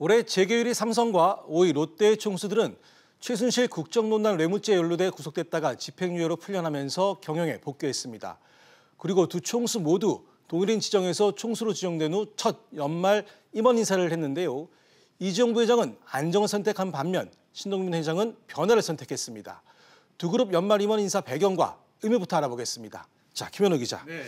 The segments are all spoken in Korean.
올해 재계율이 삼성과 5위 롯데의 총수들은 최순실 국정농단 뇌물죄에 연루돼 구속됐다가 집행유예로 풀려나면서 경영에 복귀했습니다. 그리고 두 총수 모두 동일인 지정에서 총수로 지정된 후 첫 연말 임원 인사를 했는데요. 이재용 부회장은 안정을 선택한 반면 신동빈 회장은 변화를 선택했습니다. 두 그룹 연말 임원 인사 배경과 의미부터 알아보겠습니다. 자, 김현우 기자. 네.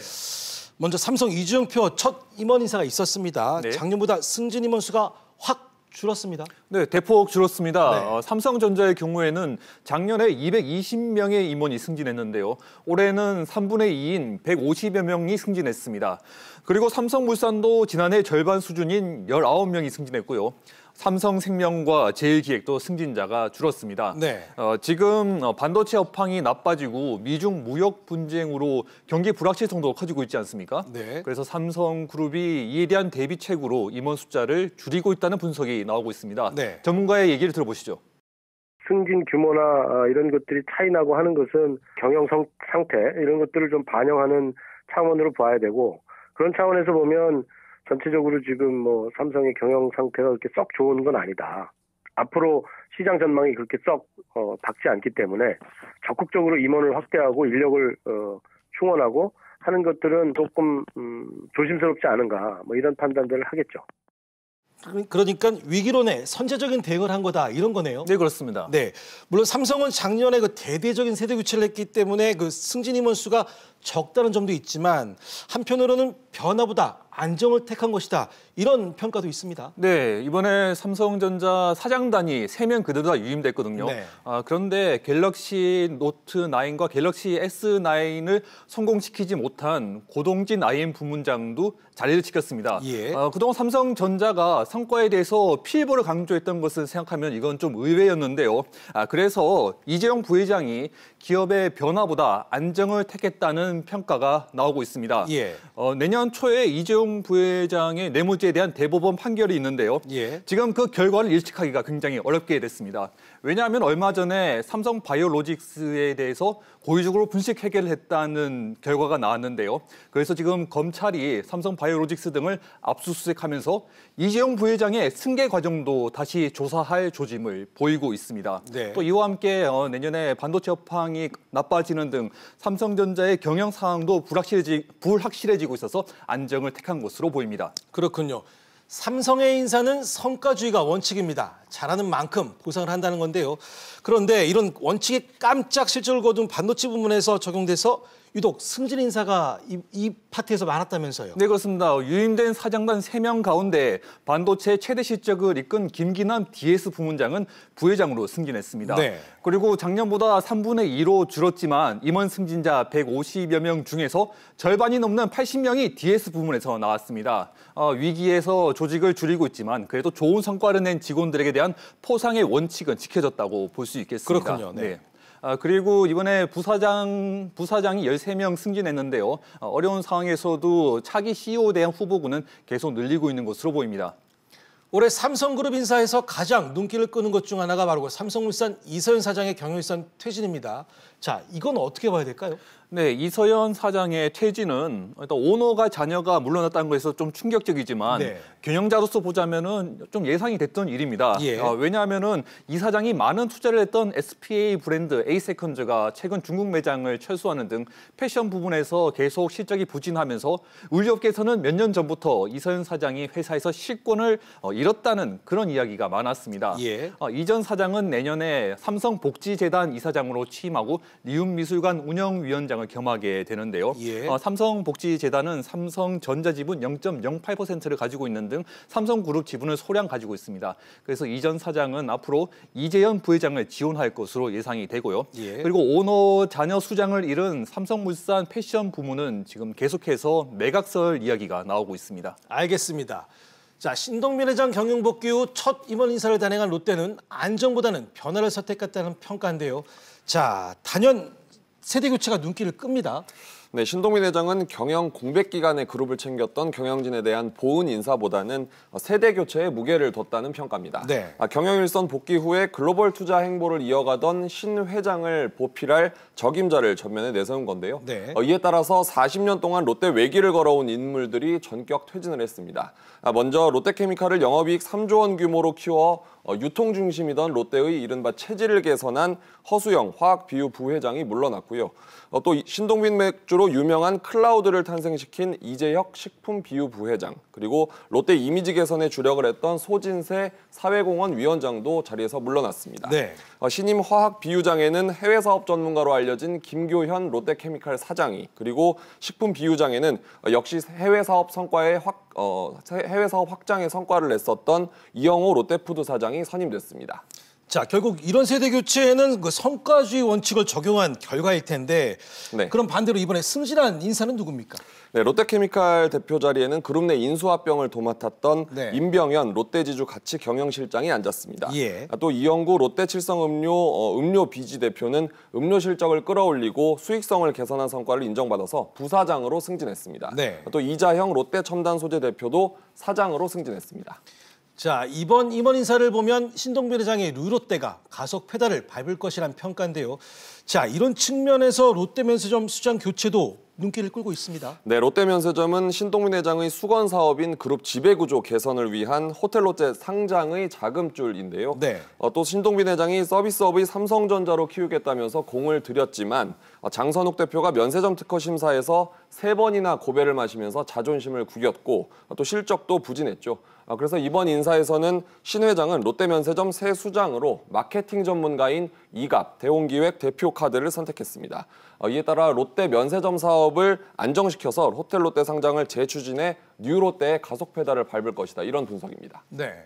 먼저 삼성 이주영표 첫 임원 인사가 있었습니다. 네. 작년보다 승진 임원 수가 확 줄었습니다. 네, 대폭 줄었습니다. 네. 삼성전자의 경우에는 작년에 220명의 임원이 승진했는데요. 올해는 3분의 2인 150여 명이 승진했습니다. 그리고 삼성물산도 지난해 절반 수준인 19명이 승진했고요. 삼성생명과 제일기획도 승진자가 줄었습니다. 네. 지금 반도체 업황이 나빠지고 미중 무역 분쟁으로 경기 불확실성도 커지고 있지 않습니까? 네. 그래서 삼성그룹이 이에 대한 대비책으로 임원 숫자를 줄이고 있다는 분석이 나오고 있습니다. 네. 전문가의 얘기를 들어보시죠. 승진 규모나 이런 것들이 차이 나고 하는 것은 경영 상태 이런 것들을 좀 반영하는 차원으로 봐야 되고, 그런 차원에서 보면 전체적으로 지금 삼성의 경영 상태가 그렇게 썩 좋은 건 아니다. 앞으로 시장 전망이 그렇게 썩 밝지 않기 때문에 적극적으로 임원을 확대하고 인력을 충원하고 하는 것들은 조금 조심스럽지 않은가, 이런 판단들을 하겠죠. 그러니까 위기론에 선제적인 대응을 한 거다, 이런 거네요. 네, 그렇습니다. 네, 물론 삼성은 작년에 그 대대적인 세대 교체를 했기 때문에 그 승진 임원 수가 적다는 점도 있지만 한편으로는 변화보다 안정을 택한 것이다, 이런 평가도 있습니다. 네, 이번에 삼성전자 사장단이 3명 그대로 다 유임됐거든요. 네. 그런데 갤럭시 노트 9과 갤럭시 S9을 성공시키지 못한 고동진 IM 부문장도 자리를 지켰습니다. 예. 그동안 삼성전자가 성과에 대해서 필보를 강조했던 것을 생각하면 이건 좀 의외였는데요. 그래서 이재용 부회장이 기업의 변화보다 안정을 택했다는 평가가 나오고 있습니다. 예. 내년 초에 이재용 부회장의 뇌물죄에 대한 대법원 판결이 있는데요. 예. 지금 그 결과를 예측하기가 굉장히 어렵게 됐습니다. 왜냐하면 얼마 전에 삼성 바이오로직스에 대해서 고의적으로 분식 회계를 했다는 결과가 나왔는데요. 그래서 지금 검찰이 삼성 바이오로직스 등을 압수수색하면서 이재용 부회장의 승계 과정도 다시 조사할 조짐을 보이고 있습니다. 네. 또 이와 함께 내년에 반도체 업황이 나빠지는 등 삼성전자의 경영 상황도 불확실해지고 있어서 안정을 택한 것으로 보입니다. 그렇군요. 삼성의 인사는 성과주의가 원칙입니다. 잘하는 만큼 보상을 한다는 건데요. 그런데 이런 원칙에 깜짝 실적을 거둔 반도체 부문에서 적용돼서 유독 승진 인사가 이 파트에서 많았다면서요. 네, 그렇습니다. 유임된 사장단 3명 가운데 반도체 최대 실적을 이끈 김기남 DS 부문장은 부회장으로 승진했습니다. 네. 그리고 작년보다 3분의 2로 줄었지만 임원 승진자 150여 명 중에서 절반이 넘는 80명이 DS 부문에서 나왔습니다. 위기에서 조직을 줄이고 있지만 그래도 좋은 성과를 낸 직원들에게 대한 포상의 원칙은 지켜졌다고 볼 수 있겠습니다. 그렇군요. 네. 그리고 이번에 부사장이 13명 승진했는데요. 어려운 상황에서도 차기 CEO에 대한 후보군은 계속 늘리고 있는 것으로 보입니다. 올해 삼성그룹 인사에서 가장 눈길을 끄는 것 중 하나가 바로 삼성물산 이서연 사장의 경영일선 퇴진입니다. 자, 이건 어떻게 봐야 될까요? 네, 이서연 사장의 퇴진은 일단 오너가 자녀가 물러났다는 것에서 좀 충격적이지만 네. 경영자로서 보자면은 좀 예상이 됐던 일입니다. 예. 왜냐하면은 이 사장이 많은 투자를 했던 SPA 브랜드 A-세컨즈가 최근 중국 매장을 철수하는 등 패션 부분에서 계속 실적이 부진하면서 의류업계에서는 몇 년 전부터 이서연 사장이 회사에서 실권을 잃었다는 그런 이야기가 많았습니다. 예. 이전 사장은 내년에 삼성복지재단 이사장으로 취임하고 리움미술관 운영위원장을 겸하게 되는데요. 예. 삼성복지재단은 삼성전자 지분 0.08%를 가지고 있는 등 삼성그룹 지분을 소량 가지고 있습니다. 그래서 이전 사장은 앞으로 이재현 부회장을 지원할 것으로 예상이 되고요. 예. 그리고 오너 자녀 수장을 잃은 삼성물산 패션 부문은 지금 계속해서 매각설 이야기가 나오고 있습니다. 알겠습니다. 자, 신동빈 회장 경영 복귀 후 첫 임원 인사를 단행한 롯데는 안정보다는 변화를 선택했다는 평가인데요. 자, 단연 세대 교체가 눈길을 끕니다. 네, 신동빈 회장은 경영 공백 기간에 그룹을 챙겼던 경영진에 대한 보은 인사보다는 세대 교체에 무게를 뒀다는 평가입니다. 네. 경영 일선 복귀 후에 글로벌 투자 행보를 이어가던 신 회장을 보필할 적임자를 전면에 내세운 건데요. 네. 이에 따라서 40년 동안 롯데 외길을 걸어온 인물들이 전격 퇴진을 했습니다. 먼저 롯데케미칼을 영업이익 3조 원 규모로 키워 유통 중심이던 롯데의 이른바 체질을 개선한 허수영 화학비유 부회장이 물러났고요. 또 신동빈 맥주로 유명한 클라우드를 탄생시킨 이재혁 식품비유 부회장, 그리고 롯데 이미지 개선에 주력을 했던 소진세 사회공헌 위원장도 자리에서 물러났습니다. 네. 신임 화학비유장에는 해외사업 전문가로 알려진 김교현 롯데케미칼 사장이, 그리고 식품비유장에는 역시 해외사업 확장의 성과를 냈었던 이영호 롯데푸드 사장이 선임됐습니다. 자, 결국 이런 세대 교체는 그 성과주의 원칙을 적용한 결과일 텐데 네. 그럼 반대로 이번에 승진한 인사는 누굽니까? 네, 롯데케미칼 대표 자리에는 그룹 내 인수합병을 도맡았던 네. 임병현 롯데지주 가치경영실장이 앉았습니다. 예. 또 이영구 롯데칠성음료 음료 비지 대표는 음료 실적을 끌어올리고 수익성을 개선한 성과를 인정받아서 부사장으로 승진했습니다. 네. 또 이자형 롯데첨단소재 대표도 사장으로 승진했습니다. 자, 이번 임원 인사를 보면 신동빈 회장의 르롯데가 가속 페달을 밟을 것이란 평가인데요. 자, 이런 측면에서 롯데면세점 수장 교체도 눈길을 끌고 있습니다. 네, 롯데면세점은 신동빈 회장의 수건 사업인 그룹 지배구조 개선을 위한 호텔롯데 상장의 자금줄인데요. 네. 또 신동빈 회장이 서비스업의 삼성전자로 키우겠다면서 공을 들였지만 장선욱 대표가 면세점 특허 심사에서 3번이나 고배를 마시면서 자존심을 구겼고 또 실적도 부진했죠. 그래서 이번 인사에서는 신 회장은 롯데면세점 새 수장으로 마케팅 전문가인 이갑 대홍기획 대표 카드를 선택했습니다. 이에 따라 롯데 면세점 사업을 안정시켜서 호텔롯데 상장을 재추진해 뉴롯데의 가속 페달을 밟을 것이다. 이런 분석입니다. 네.